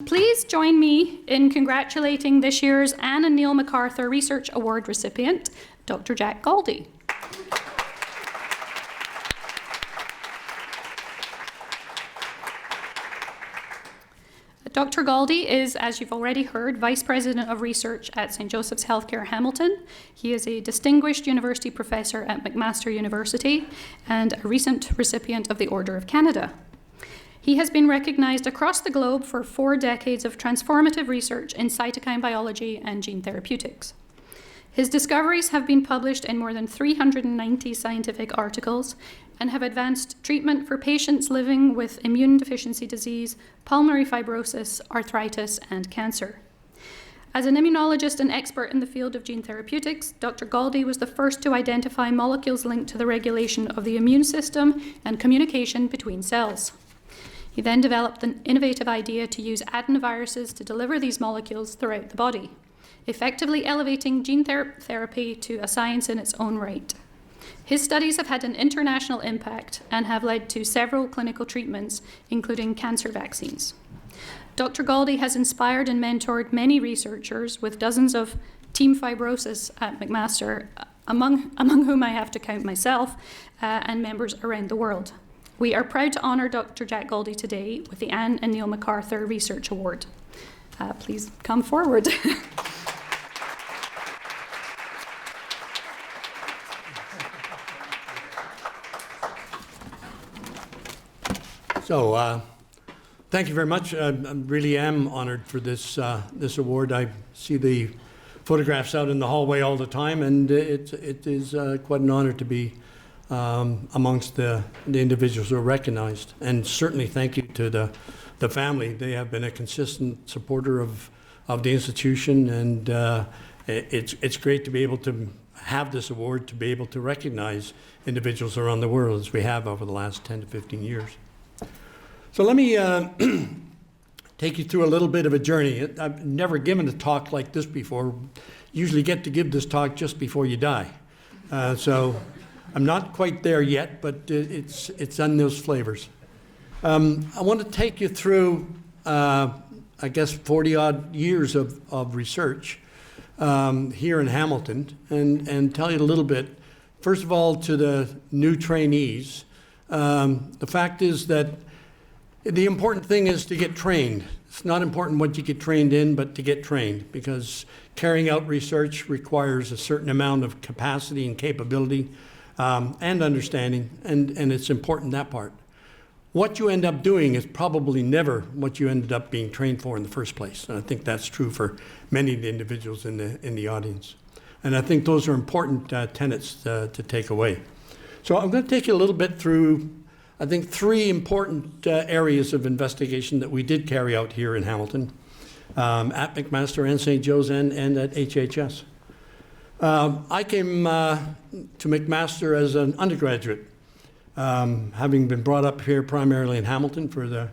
Please join me in congratulating this year's Anne and Neil McArthur Research Award recipient, Dr. Jack Gauldie. Dr. Gauldie is, as you've already heard, Vice President of Research at St. Joseph's Healthcare Hamilton. He is a distinguished university professor at McMaster University and a recent recipient of the Order of Canada. He has been recognised across the globe for 4 decades of transformative research in cytokine biology and gene therapeutics. His discoveries have been published in more than 390 scientific articles and have advanced treatment for patients living with immune deficiency disease, pulmonary fibrosis, arthritis, and cancer. As an immunologist and expert in the field of gene therapeutics, Dr. Gauldie was the first to identify molecules linked to the regulation of the immune system and communication between cells. He then developed an innovative idea to use adenoviruses to deliver these molecules throughout the body, effectively elevating gene therapy to a science in its own right. His studies have had an international impact and have led to several clinical treatments, including cancer vaccines. Dr. Gauldie has inspired and mentored many researchers with dozens of Team Fibrosis at McMaster, among whom I have to count myself, and members around the world. We are proud to honour Dr. Jack Gauldie today with the Anne and Neil McArthur Research Award. Please come forward. So, thank you very much. I really am honoured for this award. I see the photographs out in the hallway all the time, and it is quite an honour to be amongst the individuals who are recognized. And certainly thank you to the family. They have been a consistent supporter of the institution, and it's great to be able to have this award, to be able to recognize individuals around the world as we have over the last 10 to 15 years. So let me take you through a little bit of a journey. I've never given a talk like this before. Usually get to give this talk just before you die. So I'm not quite there yet, but it's on those flavors. I want to take you through, I guess, 40-odd years of research here in Hamilton, and tell you a little bit. First of all, to the new trainees, the fact is that the important thing is to get trained. It's not important what you get trained in, but to get trained, because carrying out research requires a certain amount of capacity and capability and understanding, and it's important, that part. What you end up doing is probably never what you ended up being trained for in the first place, and I think that's true for many of the individuals in the audience. And I think those are important tenets to take away. So I'm going to take you a little bit through, I think, 3 important areas of investigation that we did carry out here in Hamilton, at McMaster and St. Joe's and at HHS. I came to McMaster as an undergraduate, having been brought up here primarily in Hamilton for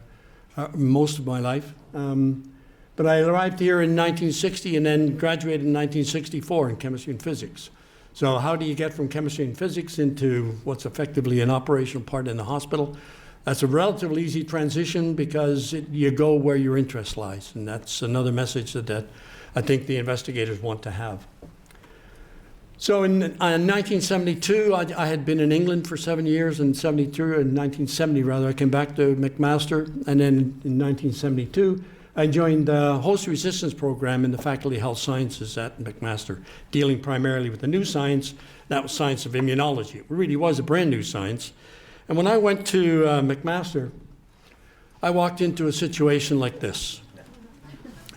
most of my life. But I arrived here in 1960 and then graduated in 1964 in chemistry and physics. So how do you get from chemistry and physics into what's effectively an operational part in the hospital? That's a relatively easy transition because you go where your interest lies, and that's another message that I think the investigators want to have. So in 1972, I had been in England for 7 years, and 1970 rather, I came back to McMaster, and then in 1972, I joined the host resistance program in the Faculty of Health Sciences at McMaster, dealing primarily with the new science. That was science of immunology. It really was a brand new science. And when I went to McMaster, I walked into a situation like this.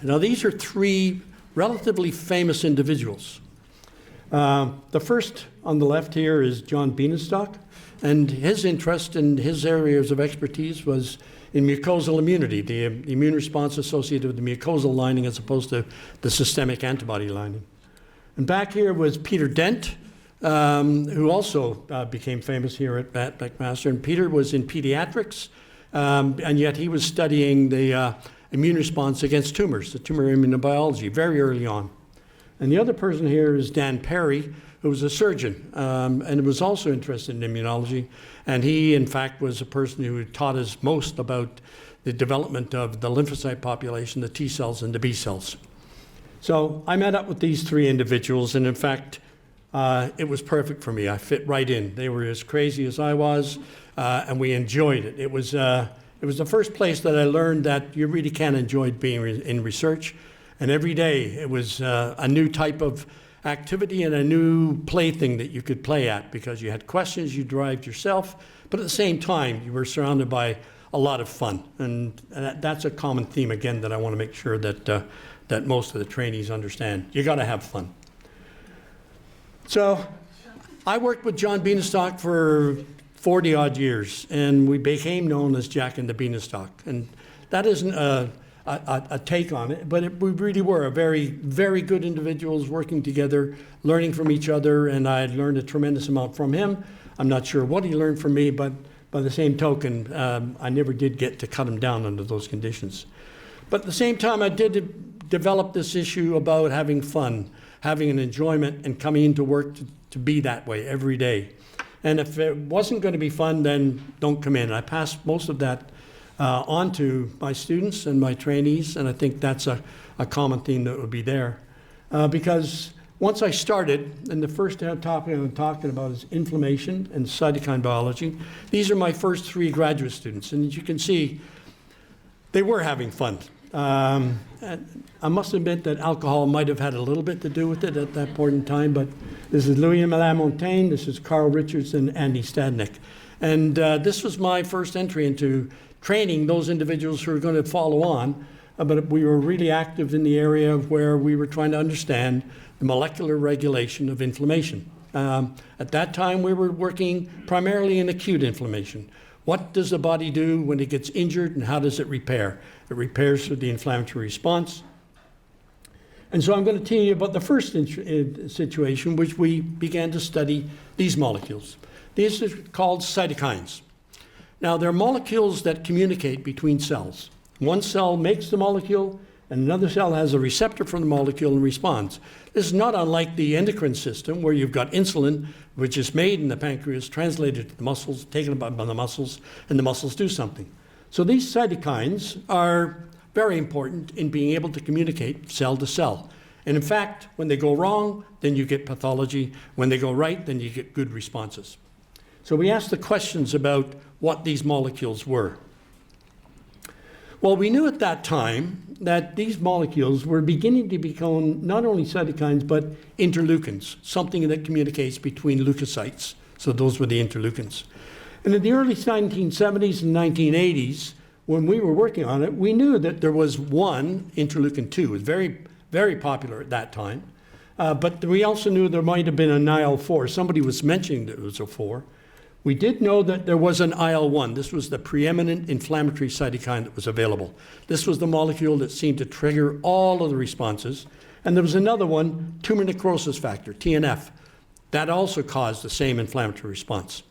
Now, these are 3 relatively famous individuals. The first on the left here is John Bienenstock, and his interest and his areas of expertise was in mucosal immunity, the immune response associated with the mucosal lining as opposed to the systemic antibody lining. And back here was Peter Dent, who also became famous here at McMaster. And Peter was in pediatrics, and yet he was studying the immune response against tumors, the tumor immunobiology, very early on. And the other person here is Dan Perry, who was a surgeon and was also interested in immunology. And he, in fact, was a person who taught us most about the development of the lymphocyte population, the T cells and the B cells. So I met up with these three individuals, and in fact, it was perfect for me. I fit right in. They were as crazy as I was, and we enjoyed it. It was the first place that I learned that you really can enjoy being in research. And every day it was a new type of activity and a new plaything that you could play at, because you had questions you derived yourself, but at the same time you were surrounded by a lot of fun. And that's a common theme, again, that I want to make sure that most of the trainees understand. You got to have fun. So I worked with John Beanstalk for 40 odd years, and we became known as Jack and the Beanstalk. And that isn't a take on it, but we really were a very, very good individuals working together, learning from each other, and I learned a tremendous amount from him. I'm not sure what he learned from me, but by the same token, I never did get to cut him down under those conditions. But at the same time, I did develop this issue about having fun, having an enjoyment, and coming into work to be that way every day. And if it wasn't going to be fun, then don't come in. I passed most of that on to my students and my trainees, and I think that's a common theme that would be there. Because once I started, and the first topic I'm talking about is inflammation and cytokine biology. These are my first three graduate students, and as you can see, they were having fun. I must admit that alcohol might have had a little bit to do with it at that point in time, but this is Louis Lamontagne, this is Carl Richards, and Andy Stadnick. And this was my first entry into training those individuals who are going to follow on, but we were really active in the area of where we were trying to understand the molecular regulation of inflammation. At that time, we were working primarily in acute inflammation. What does the body do when it gets injured, and how does it repair? It repairs through the inflammatory response. And so I'm going to tell you about the first situation, which we began to study these molecules. These are called cytokines. Now, they're molecules that communicate between cells. One cell makes the molecule, and another cell has a receptor for the molecule and responds. This is not unlike the endocrine system, where you've got insulin, which is made in the pancreas, translated to the muscles, taken by the muscles, and the muscles do something. So these cytokines are very important in being able to communicate cell to cell. And in fact, when they go wrong, then you get pathology. When they go right, then you get good responses. So we asked the questions about what these molecules were. Well, we knew at that time that these molecules were beginning to become not only cytokines, but interleukins, something that communicates between leukocytes. So those were the interleukins. And in the early 1970s and 1980s, when we were working on it, we knew that there was one, interleukin-2. It was very, very popular at that time. But we also knew there might have been an IL-4. Somebody was mentioning that it was a 4. We did know that there was an IL-1. This was the preeminent inflammatory cytokine that was available. This was the molecule that seemed to trigger all of the responses. And there was another one, tumor necrosis factor, TNF. That also caused the same inflammatory response.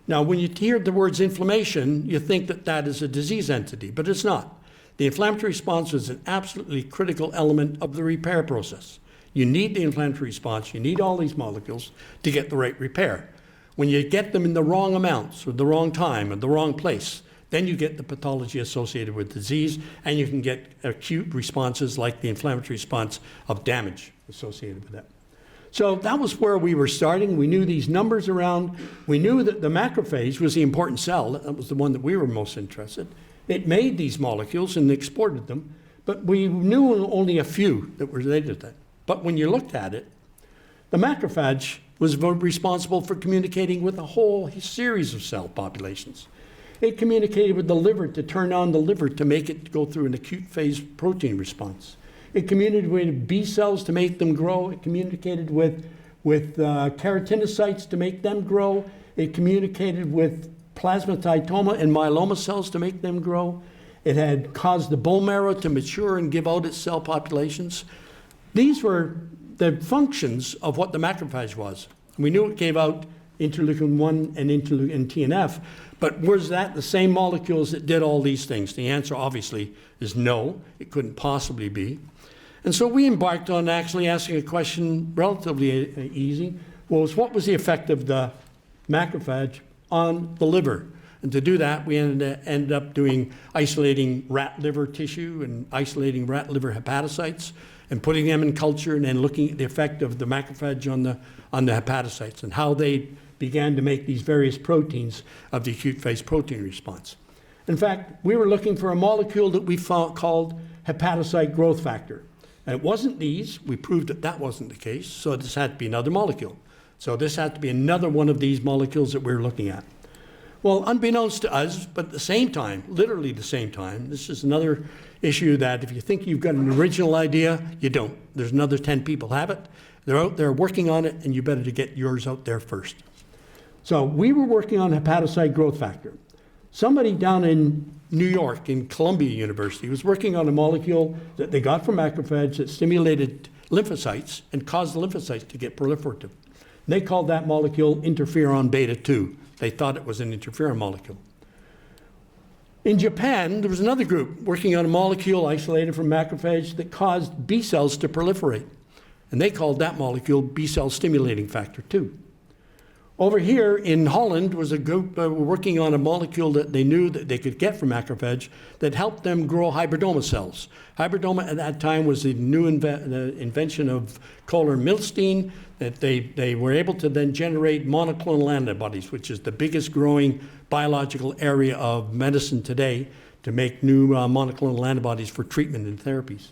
Now, when you hear the words inflammation, you think that that is a disease entity, but it's not. The inflammatory response is an absolutely critical element of the repair process. You need the inflammatory response. You need all these molecules to get the right repair. When you get them in the wrong amounts, or the wrong time, or the wrong place, then you get the pathology associated with disease, and you can get acute responses like the inflammatory response of damage associated with that. So that was where we were starting. We knew these numbers around. We knew that the macrophage was the important cell. That was the one that we were most interested. It made these molecules and exported them, but we knew only a few that were related to that. But when you looked at it, the macrophage was responsible for communicating with a whole series of cell populations. It communicated with the liver to turn on the liver to make it go through an acute phase protein response. It communicated with B cells to make them grow. It communicated with keratinocytes to make them grow. It communicated with plasmacytoma and myeloma cells to make them grow. It had caused the bone marrow to mature and give out its cell populations. These were the functions of what the macrophage was. We knew it gave out interleukin-1 and interleukin TNF, but was that the same molecules that did all these things? The answer obviously is no, it couldn't possibly be. And so we embarked on actually asking a question relatively easy, was what was the effect of the macrophage on the liver? And to do that, we ended up isolating rat liver tissue and isolating rat liver hepatocytes and putting them in culture and then looking at the effect of the macrophage on the hepatocytes and how they began to make these various proteins of the acute phase protein response. In fact, we were looking for a molecule that we called hepatocyte growth factor. And it wasn't these. We proved that that wasn't the case, so this had to be another molecule. So this had to be another one of these molecules that we were looking at. Well, unbeknownst to us, but at the same time, literally the same time, this is another issue that if you think you've got an original idea, you don't. There's another 10 people have it. They're out there working on it, and you better to get yours out there first. So we were working on hepatocyte growth factor. Somebody down in New York, in Columbia University, was working on a molecule that they got from macrophages that stimulated lymphocytes and caused the lymphocytes to get proliferative. And they called that molecule interferon beta 2. They thought it was an interferon molecule. In Japan, there was another group working on a molecule isolated from macrophages that caused B cells to proliferate. And they called that molecule B cell stimulating factor 2. Over here in Holland was a group working on a molecule that they knew that they could get from macrophage that helped them grow hybridoma cells. Hybridoma at that time was the new invention of Kohler-Milstein, that they were able to then generate monoclonal antibodies, which is the biggest growing biological area of medicine today, to make new monoclonal antibodies for treatment and therapies.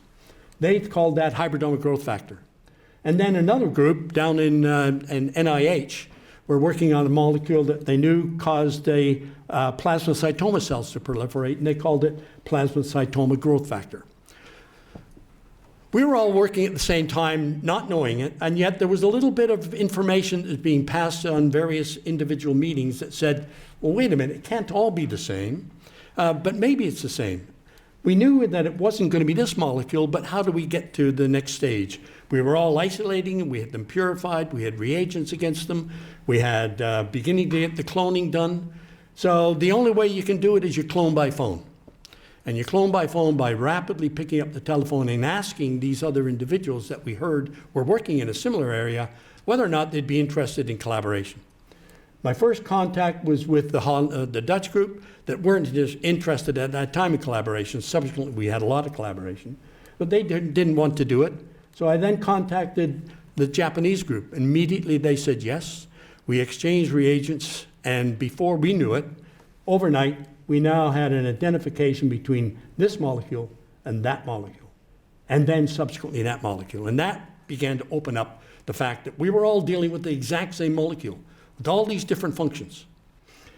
They called that hybridoma growth factor. And then another group down in NIH were working on a molecule that they knew caused plasmacytoma cells to proliferate, and they called it plasmacytoma growth factor. We were all working at the same time, not knowing it, and yet there was a little bit of information that was being passed on various individual meetings that said, well, wait a minute, it can't all be the same, but maybe it's the same. We knew that it wasn't going to be this molecule, but how do we get to the next stage? We were all isolating them, we had them purified, we had reagents against them, we had beginning to get the cloning done. So the only way you can do it is you clone by phone. And you clone by phone by rapidly picking up the telephone and asking these other individuals that we heard were working in a similar area whether or not they'd be interested in collaboration. My first contact was with the Dutch group that weren't just interested at that time in collaboration. Subsequently, we had a lot of collaboration, but they didn't want to do it. So I then contacted the Japanese group. Immediately they said yes. We exchanged reagents, and before we knew it, overnight, we now had an identification between this molecule and that molecule, and then subsequently that molecule. And that began to open up the fact that we were all dealing with the exact same molecule with all these different functions.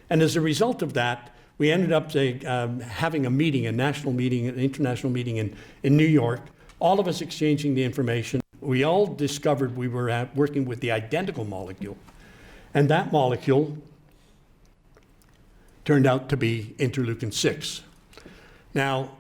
And as a result of that, we ended up having a meeting, a national meeting, an international meeting in New York, all of us exchanging the information. We all discovered we were working with the identical molecule, and that molecule turned out to be interleukin-6. Now,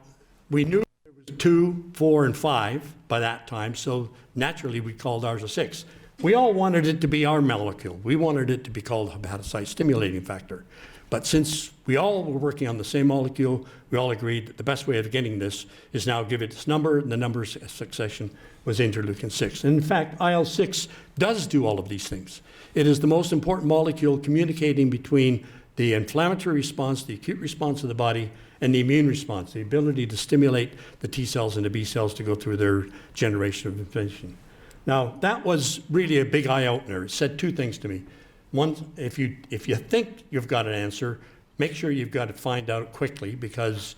we knew there was 2, 4, and 5 by that time, so naturally we called ours a 6. We all wanted it to be our molecule. We wanted it to be called hepatocyte stimulating factor. But since we all were working on the same molecule, we all agreed that the best way of getting this is now give it its number, and the number succession was interleukin-6. And in fact, IL-6 does do all of these things. It is the most important molecule communicating between the inflammatory response, the acute response of the body, and the immune response, the ability to stimulate the T cells and the B cells to go through their generation of infection. Now, that was really a big eye-opener. It said 2 things to me. One, if you think you've got an answer, make sure you've got to find out quickly, because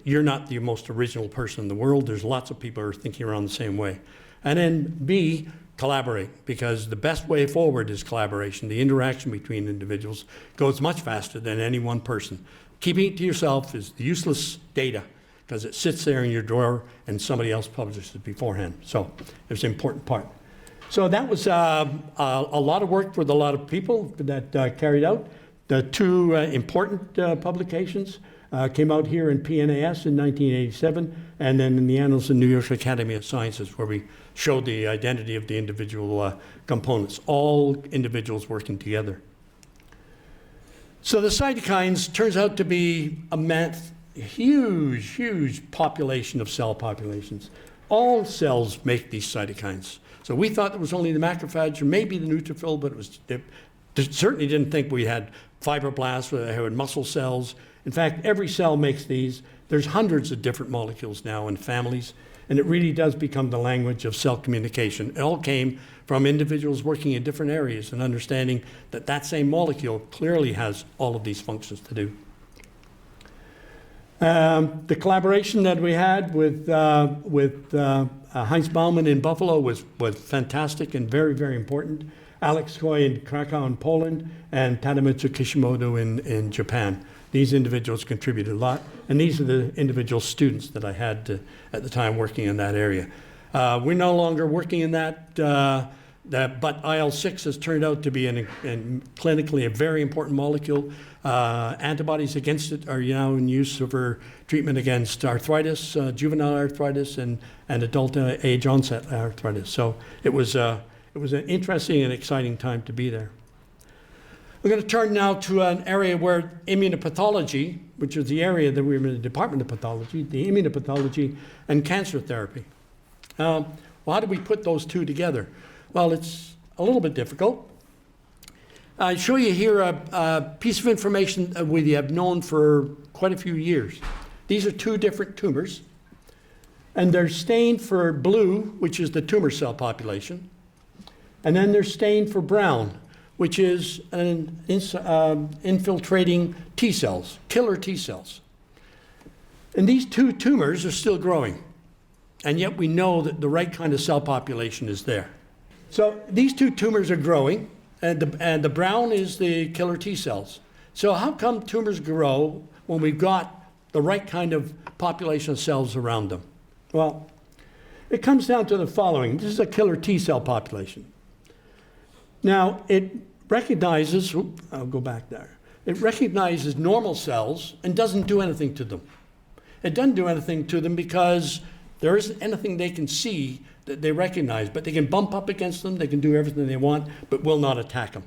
you're not the most original person in the world. There's lots of people who are thinking around the same way. And then B, collaborate, because the best way forward is collaboration. The interaction between individuals goes much faster than any one person. Keeping it to yourself is useless data, because it sits there in your drawer and somebody else publishes it beforehand. So it's an important part. So that was a lot of work with a lot of people that carried out. The 2 important publications came out here in PNAS in 1987, and then in the Annals of the New York Academy of Sciences, where we showed the identity of the individual components, all individuals working together. So the cytokines turns out to be a huge population of cell populations. All cells make these cytokines. So we thought it was only the macrophage or maybe the neutrophil, but it was certainly didn't think we had fibroblasts, we had muscle cells. In fact, every cell makes these. There's hundreds of different molecules now in families, and it really does become the language of cell communication. It all came from individuals working in different areas and understanding that that same molecule clearly has all of these functions to do. The collaboration that we had with Heinz Baumann in Buffalo was fantastic and very, very important. Alex Koy in Krakow in Poland, and Tademitsu Kishimoto in Japan. These individuals contributed a lot, and these are the individual students that I had at the time working in that area. We're no longer working in that, but IL-6 has turned out to be clinically a very important molecule. Antibodies against it are now in use for treatment against arthritis, juvenile arthritis, and adult age onset arthritis. So it was an interesting and exciting time to be there. We're going to turn now to an area where immunopathology, which is the area that we were in the Department of Pathology, the immunopathology and cancer therapy. Well, how do we put those two together? Well, it's a little bit difficult. I show you here a piece of information that we have known for quite a few years. These are two different tumors, and they're stained for blue, which is the tumor cell population, and then they're stained for brown, which is infiltrating T cells, killer T cells. And these two tumors are still growing, and yet we know that the right kind of cell population is there. So these two tumors are growing, and the brown is the killer T cells. So how come tumors grow when we've got the right kind of population of cells around them? Well, it comes down to the following. This is a killer T cell population. Now, it recognizes, I'll go back there. It recognizes normal cells and doesn't do anything to them. It doesn't do anything to them because there isn't anything they can see that they recognize, but they can bump up against them, they can do everything they want, but will not attack them.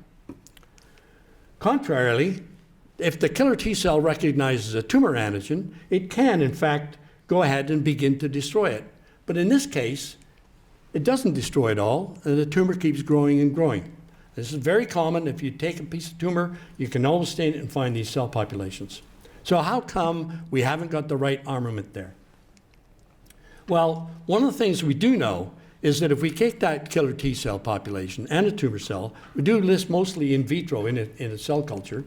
Contrarily, if the killer T cell recognizes a tumor antigen, it can, in fact, go ahead and begin to destroy it. But in this case, it doesn't destroy it all, and the tumor keeps growing and growing. This is very common. If you take a piece of tumor, you can always stain it and find these cell populations. So how come we haven't got the right armament there? Well, one of the things we do know is that if we take that killer T cell population and a tumor cell, we do this mostly in vitro in a cell culture,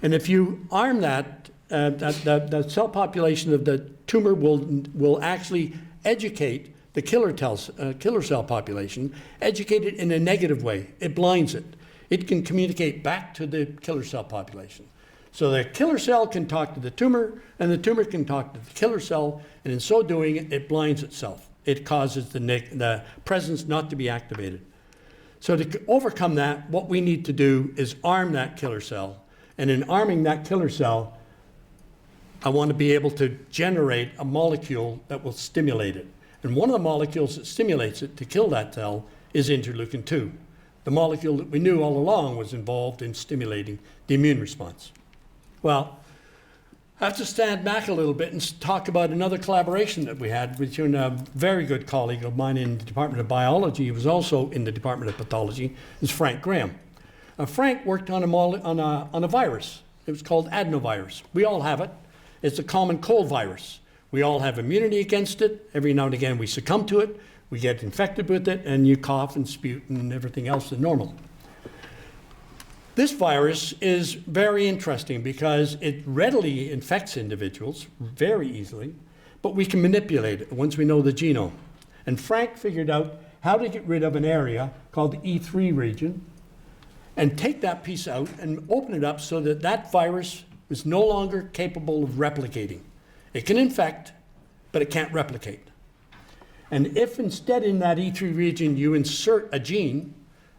and if you arm that cell population of the tumor will actually educate the killer cell population, educate it in a negative way. It blinds it. It can communicate back to the killer cell population. So the killer cell can talk to the tumor, and the tumor can talk to the killer cell, and in so doing, it blinds itself. It causes the presence not to be activated. So to overcome that, what we need to do is arm that killer cell, and in arming that killer cell, I want to be able to generate a molecule that will stimulate it. And one of the molecules that stimulates it to kill that cell is interleukin-2, the molecule that we knew all along was involved in stimulating the immune response. Well, I have to stand back a little bit and talk about another collaboration that we had between a very good colleague of mine in the Department of Biology, who was also in the Department of Pathology, is Frank Graham. Frank worked on a virus. It was called adenovirus. We all have it. It's a common cold virus. We all have immunity against it. Every now and again we succumb to it, we get infected with it, and you cough and spute and everything else is normal. This virus is very interesting because it readily infects individuals very easily, but we can manipulate it once we know the genome. And Frank figured out how to get rid of an area called the E3 region and take that piece out and open it up so that that virus is no longer capable of replicating. It can infect, but it can't replicate. And if instead in that E3 region you insert a gene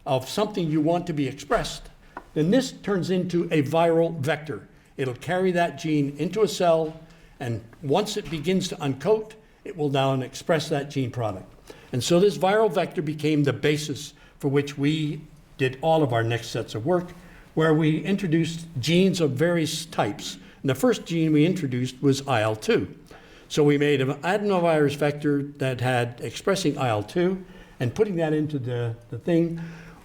of something you want to be expressed, then this turns into a viral vector. It'll carry that gene into a cell, and once it begins to uncoat, it will now express that gene product. And so this viral vector became the basis for which we did all of our next sets of work, where we introduced genes of various types. And the first gene we introduced was IL-2. So we made an adenovirus vector that had expressing IL-2, and putting that into the thing,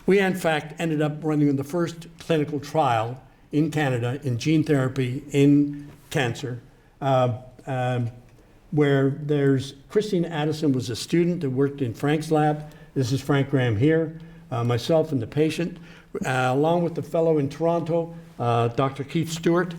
We, in fact, ended up running the first clinical trial in Canada in gene therapy in cancer, where Christine Addison was a student that worked in Frank's lab. This is Frank Graham here, myself and the patient, along with the fellow in Toronto, Dr. Keith Stewart.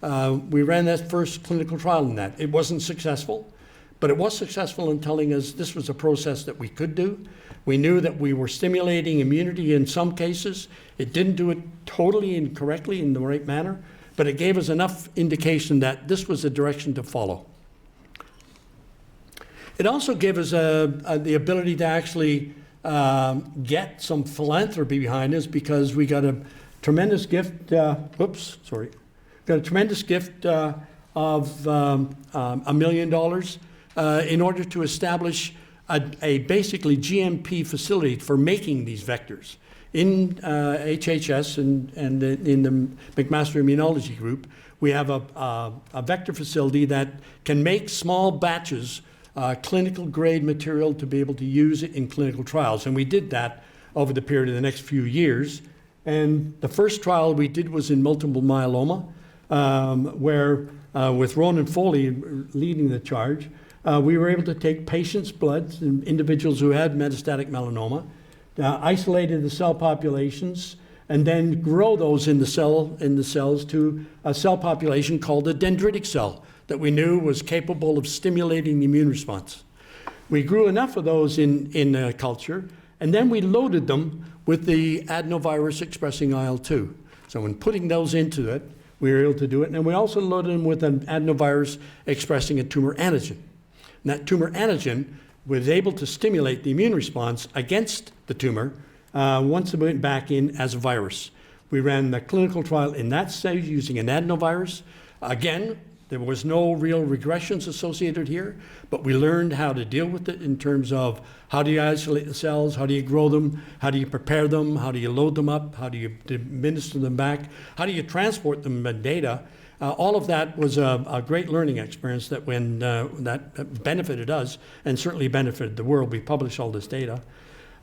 We ran that first clinical trial in that. It wasn't successful, but it was successful in telling us this was a process that we could do. We knew that we were stimulating immunity in some cases. It didn't do it totally and correctly in the right manner, but it gave us enough indication that this was the direction to follow. It also gave us the ability to actually get some philanthropy behind us, because we got a tremendous gift, got a tremendous gift of $1 million in order to establish a basically GMP facility for making these vectors. In HHS and in the McMaster Immunology Group, we have a vector facility that can make small batches clinical grade material to be able to use it in clinical trials. And we did that over the period of the next few years. And the first trial we did was in multiple myeloma, where with Ronan Foley leading the charge, we were able to take patients' blood, individuals who had metastatic melanoma, isolated the cell populations, and then grow those in the cells to a cell population called a dendritic cell that we knew was capable of stimulating the immune response. We grew enough of those in culture, and then we loaded them with the adenovirus expressing IL-2. So when putting those into it, we were able to do it, and we also loaded them with an adenovirus expressing a tumor antigen. And that tumor antigen was able to stimulate the immune response against the tumor once it went back in as a virus. We ran the clinical trial in that stage using an adenovirus. Again, there was no real regressions associated here, but we learned how to deal with it in terms of how do you isolate the cells, how do you grow them, how do you prepare them, how do you load them up, how do you administer them back, how do you transport them in data. All of that was a great learning experience that that benefited us and certainly benefited the world. We published all this data.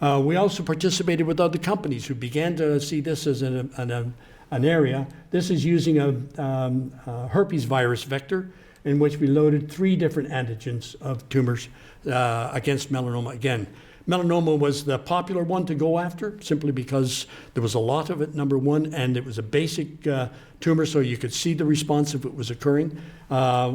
We also participated with other companies who began to see this as an area. This is using a herpes virus vector in which we loaded 3 different antigens of tumors against melanoma. Again, melanoma was the popular one to go after simply because there was a lot of it, number one, and it was a basic tumor, so you could see the response if it was occurring.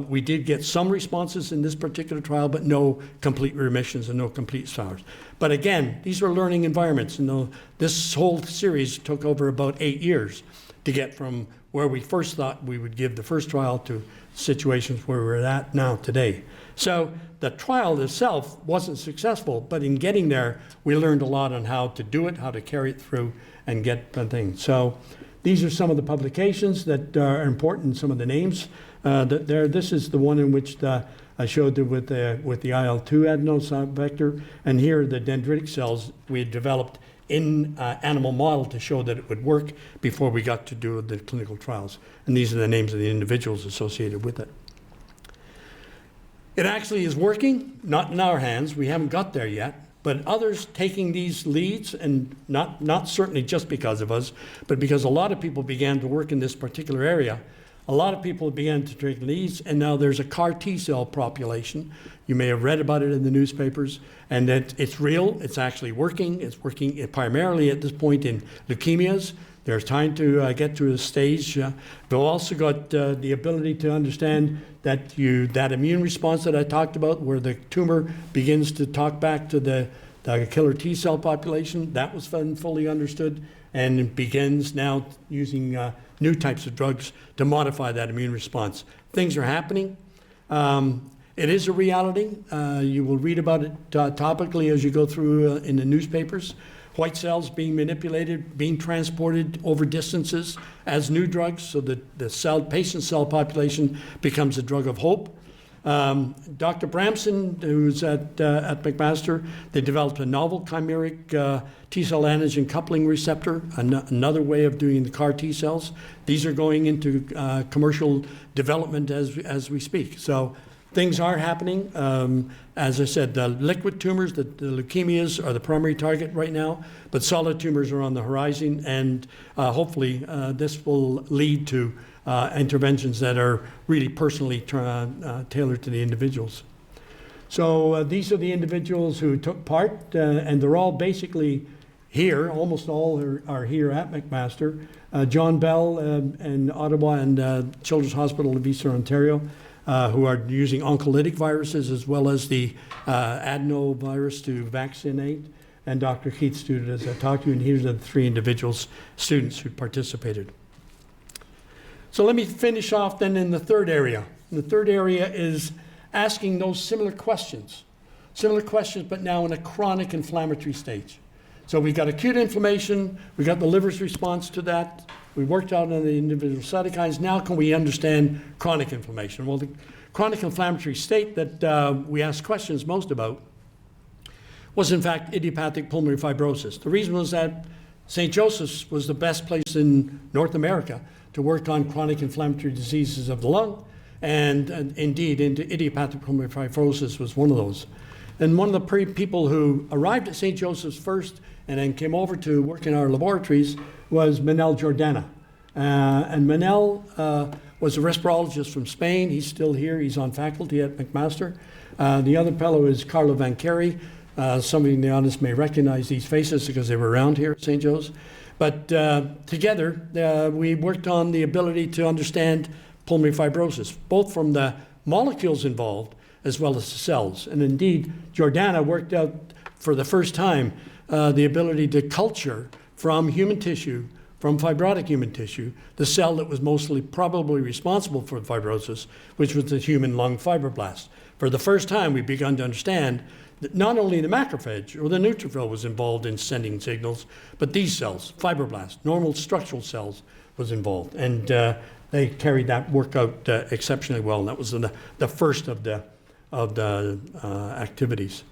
We did get some responses in this particular trial, but no complete remissions and no complete stars. But again, these were learning environments, and this whole series took over about 8 years to get from where we first thought we would give the first trial to situations where we're at now today. So the trial itself wasn't successful, but in getting there, we learned a lot on how to do it, how to carry it through, and get the thing. So these are some of the publications that are important, some of the names. This is the one in which I showed with the IL-2 adeno vector, and here are the dendritic cells we had developed in animal model to show that it would work before we got to do the clinical trials. And these are the names of the individuals associated with it. It actually is working, not in our hands. We haven't got there yet, but others taking these leads, and not certainly just because of us, but because a lot of people began to work in this particular area. A lot of people began to take leads, and now there's a CAR T-cell population. You may have read about it in the newspapers, and that it's real, it's actually working. It's working primarily at this point in leukemias. There's time to get to a stage. We've also got the ability to understand that that immune response that I talked about, where the tumor begins to talk back to the killer T-cell population, that was fully understood, and it begins now using new types of drugs to modify that immune response. Things are happening. It is a reality. You will read about it topically as you go through in the newspapers. White cells being manipulated, being transported over distances as new drugs, so that the patient cell population becomes a drug of hope. Dr. Bramson, who's at McMaster, they developed a novel chimeric T-cell antigen coupling receptor, another way of doing the CAR T-cells. These are going into commercial development as we speak. So things are happening. As I said, the liquid tumors, the leukemias are the primary target right now, but solid tumors are on the horizon, and hopefully this will lead to interventions that are really personally tailored to the individuals. So these are the individuals who took part, and they're all basically here. Almost all are here at McMaster. John Bell in Ottawa and Children's Hospital of Eastern Ontario, who are using oncolytic viruses as well as the adenovirus to vaccinate, and Dr. Keith Student, as I talked to you, and here's the 3 individuals, students who participated. So let me finish off then in the third area. And the third area is asking those similar questions, but now in a chronic inflammatory stage. So we got acute inflammation, we got the liver's response to that, we worked out on the individual cytokines. Now can we understand chronic inflammation? Well, the chronic inflammatory state that we asked questions most about was in fact idiopathic pulmonary fibrosis. The reason was that St. Joseph's was the best place in North America to work on chronic inflammatory diseases of the lung, and indeed idiopathic pulmonary fibrosis was one of those. And one of the people who arrived at St. Joseph's first and then came over to work in our laboratories was Manel Jordana. And Manel was a respirologist from Spain. He's still here. He's on faculty at McMaster. The other fellow is Carlo Vancheri. Some of you in the audience may recognize these faces because they were around here at St. Joe's. But together, we worked on the ability to understand pulmonary fibrosis, both from the molecules involved as well as the cells. And indeed, Jordana worked out for the first time the ability to culture from human tissue, from fibrotic human tissue, the cell that was mostly probably responsible for fibrosis, which was the human lung fibroblast. For the first time, we've begun to understand that not only the macrophage or the neutrophil was involved in sending signals, but these cells, fibroblasts, normal structural cells, was involved. And they carried that work out exceptionally well, and that was the first of the activities.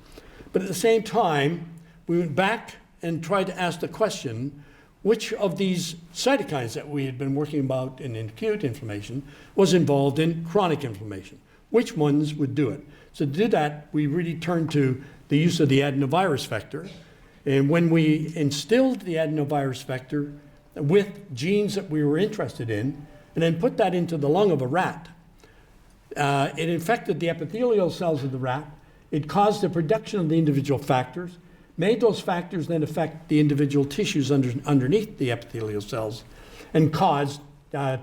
But at the same time, we went back and tried to ask the question, which of these cytokines that we had been working about in acute inflammation was involved in chronic inflammation? Which ones would do it? So to do that, we really turned to the use of the adenovirus vector. And when we instilled the adenovirus vector with genes that we were interested in, and then put that into the lung of a rat, it infected the epithelial cells of the rat. It caused the production of the individual factors, made those factors then affect the individual tissues underneath the epithelial cells, and caused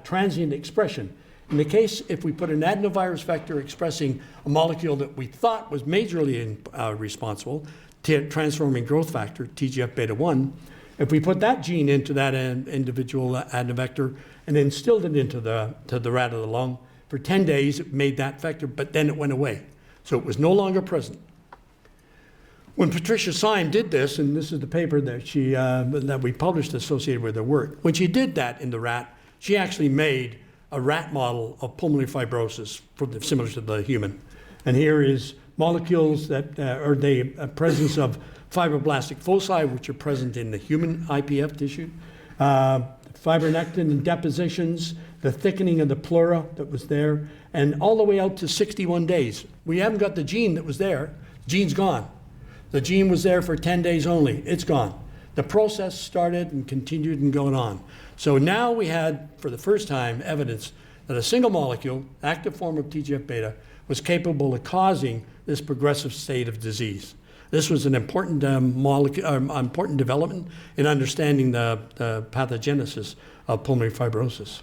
transient expression. In the case, if we put an adenovirus vector expressing a molecule that we thought was majorly responsible, transforming growth factor, TGF-beta-1, if we put that gene into that individual adenovector and then instilled it into the rat of the lung, for 10 days it made that vector, but then it went away. So it was no longer present. When Patricia Syme did this, and this is the paper that we published associated with her work, when she did that in the rat, she actually made a rat model of pulmonary fibrosis similar to the human. And here is molecules that are the presence of fibroblastic foci, which are present in the human IPF tissue, fibronectin and depositions, the thickening of the pleura that was there, and all the way out to 61 days. We haven't got the gene that was there. The gene's gone. The gene was there for 10 days only. It's gone. The process started and continued and going on. So now we had, for the first time, evidence that a single molecule, active form of TGF-beta, was capable of causing this progressive state of disease. This was an important important development in understanding the pathogenesis of pulmonary fibrosis.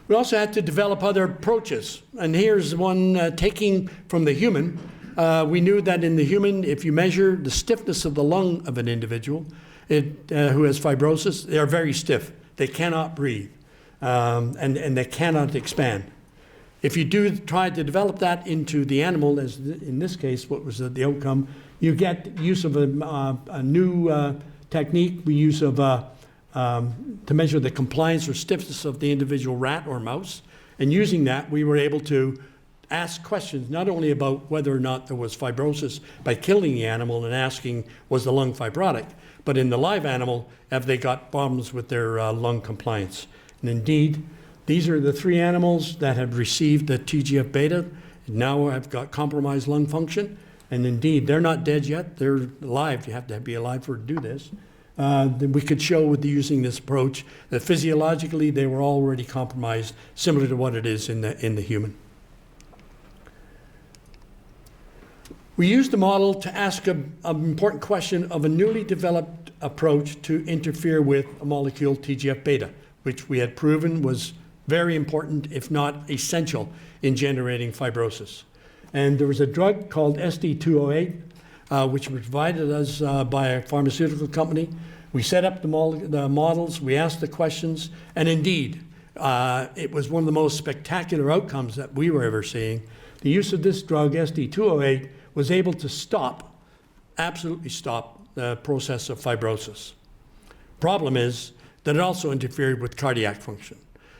We also had to develop other approaches, and here's one taking from the human. We knew that in the human, if you measure the stiffness of the lung of an individual who has fibrosis, they are very stiff. They cannot breathe, and they cannot expand. If you do try to develop that into the animal, as in this case, what was the outcome, you get use of a new technique, we use of to measure the compliance or stiffness of the individual rat or mouse. And using that, we were able to ask questions not only about whether or not there was fibrosis by killing the animal and asking, was the lung fibrotic, but in the live animal, have they got problems with their lung compliance? And indeed, these are the 3 animals that have received the TGF-beta, now have got compromised lung function, and indeed, they're not dead yet, they're alive. You have to be alive to do this. We could show with using this approach that physiologically they were already compromised, similar to what it is in the human. We used the model to ask an important question of a newly developed approach to interfere with a molecule, TGF-beta, which we had proven was very important, if not essential, in generating fibrosis. And there was a drug called SD208, which was provided us by a pharmaceutical company. We set up the models, we asked the questions, and indeed, it was one of the most spectacular outcomes that we were ever seeing. The use of this drug, SD208, was able to absolutely stop the process of fibrosis. Problem is that it also interfered with cardiac function.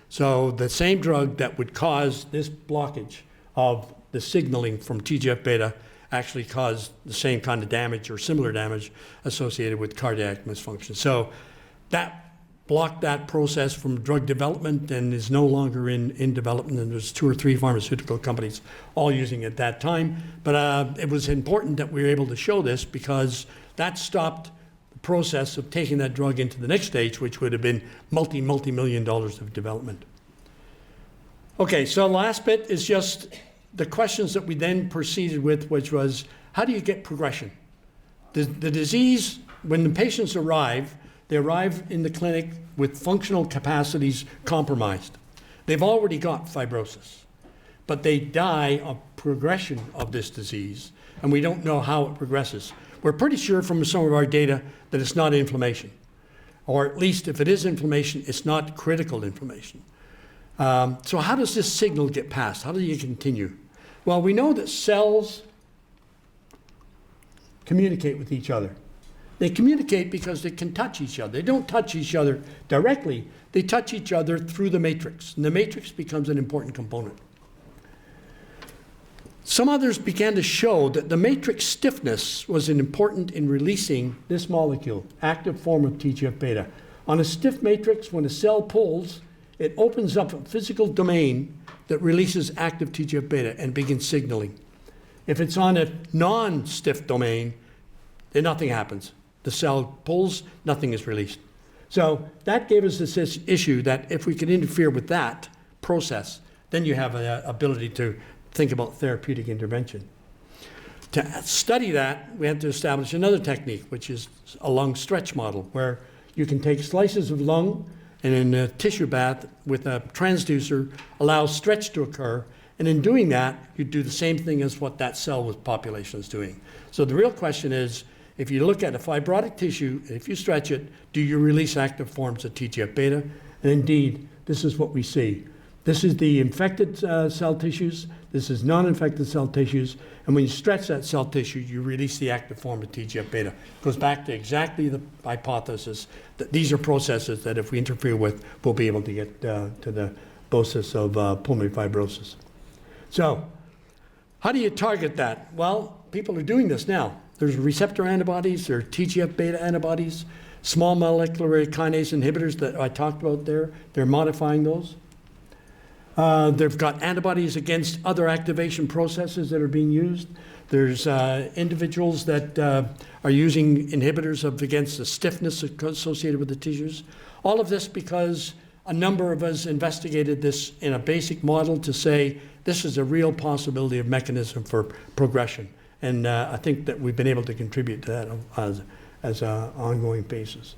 So the same drug that would cause this blockage of the signaling from TGF-beta actually caused the same kind of damage or similar damage associated with cardiac misfunction. So that blocked that process from drug development and is no longer in development. And there's 2 or 3 pharmaceutical companies all using it at that time. But it was important that we were able to show this because that stopped the process of taking that drug into the next stage, which would have been multi-million dollars of development. Okay, so the last bit is just the questions that we then proceeded with, which was, how do you get progression? The disease, when the patients arrive, they arrive in the clinic with functional capacities compromised. They've already got fibrosis, but they die of progression of this disease, and we don't know how it progresses. We're pretty sure from some of our data that it's not inflammation, or at least if it is inflammation, it's not critical inflammation. So how does this signal get passed? How do you continue? Well, we know that cells communicate with each other. They communicate because they can touch each other. They don't touch each other directly. They touch each other through the matrix, and the matrix becomes an important component. Some others began to show that the matrix stiffness was important in releasing this molecule, active form of TGF-beta. On a stiff matrix, when a cell pulls, it opens up a physical domain that releases active TGF-beta and begins signaling. If it's on a non-stiff domain, then nothing happens. The cell pulls, nothing is released. So that gave us this issue that if we could interfere with that process, then you have an ability to think about therapeutic intervention. To study that, we had to establish another technique, which is a lung stretch model, where you can take slices of lung and in a tissue bath with a transducer allow stretch to occur. And in doing that, you do the same thing as what that cell population is doing. So the real question is, if you look at a fibrotic tissue, and if you stretch it, do you release active forms of TGF-beta? And indeed, this is what we see. This is the infected cell tissues. This is non-infected cell tissues. And when you stretch that cell tissue, you release the active form of TGF-beta. It goes back to exactly the hypothesis that these are processes that if we interfere with, we'll be able to get to the process of pulmonary fibrosis. So how do you target that? Well, people are doing this now. There's receptor antibodies, there are TGF-beta antibodies, small molecular kinase inhibitors that I talked about there. They're modifying those. They've got antibodies against other activation processes that are being used. There's individuals that are using inhibitors against the stiffness associated with the tissues. All of this because a number of us investigated this in a basic model to say this is a real possibility of mechanism for progression. And I think that we've been able to contribute to that as an ongoing basis.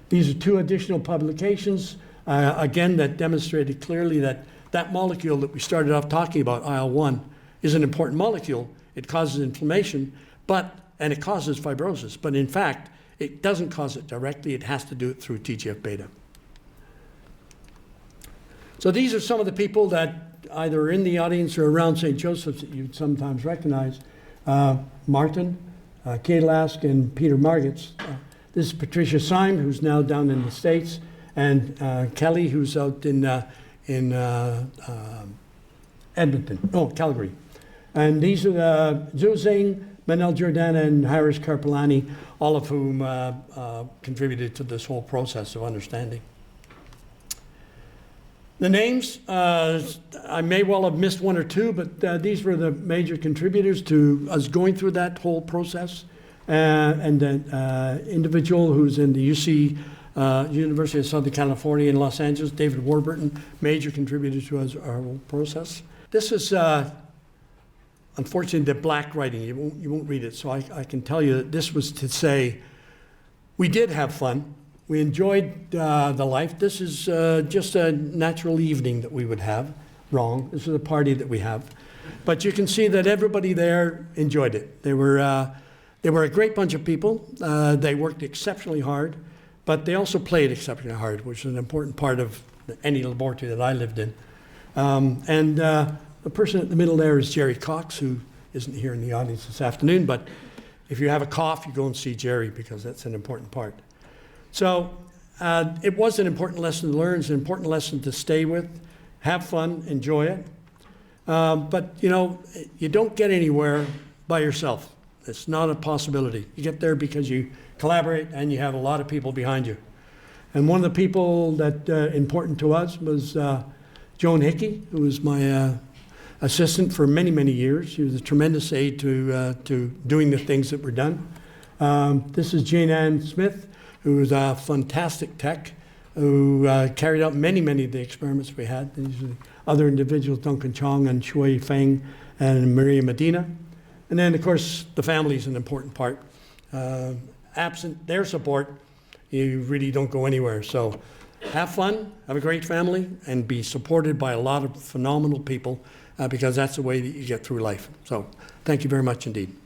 These are 2 additional publications, again, that demonstrated clearly that that molecule that we started off talking about, IL-1, is an important molecule. It causes inflammation, and it causes fibrosis. But in fact, it doesn't cause it directly. It has to do it through TGF-beta. So these are some of the people that either are in the audience or around St. Joseph's that you'd sometimes recognize. Martin, Kay Lask, and Peter Margits. This is Patricia Syme, who's now down in the States, and Kelly, who's out in Edmonton, Calgary. And these are Zhu Xing, Manel Jordana, and Harish Karpalani, all of whom contributed to this whole process of understanding. The names, I may well have missed one or two, but these were the major contributors to us going through that whole process. And an individual who's in the UC, University of Southern California in Los Angeles, David Warburton, major contributor to our whole process. This is, unfortunately, the black writing. You won't read it, so I can tell you that this was to say, we did have fun. We enjoyed the life. This is just a natural evening that we would have. Wrong. This is a party that we have. But you can see that everybody there enjoyed it. They were a great bunch of people. They worked exceptionally hard, but they also played exceptionally hard, which is an important part of any laboratory that I lived in. The person in the middle there is Jerry Cox, who isn't here in the audience this afternoon, but if you have a cough, you go and see Jerry because that's an important part. So it was an important lesson to learn. It's an important lesson to stay with, have fun, enjoy it. But, you know, you don't get anywhere by yourself. It's not a possibility. You get there because you collaborate and you have a lot of people behind you. And one of the people that important to us was Joan Hickey, who was my assistant for many, many years. She was a tremendous aid to doing the things that were done. This is Jane Ann Smith, who was a fantastic tech, who carried out many, many of the experiments we had. These are the other individuals, Duncan Chong and Shui Feng and Maria Medina. And then, of course, the family is an important part. Absent their support, you really don't go anywhere. So have fun, have a great family, and be supported by a lot of phenomenal people because that's the way that you get through life. So thank you very much indeed.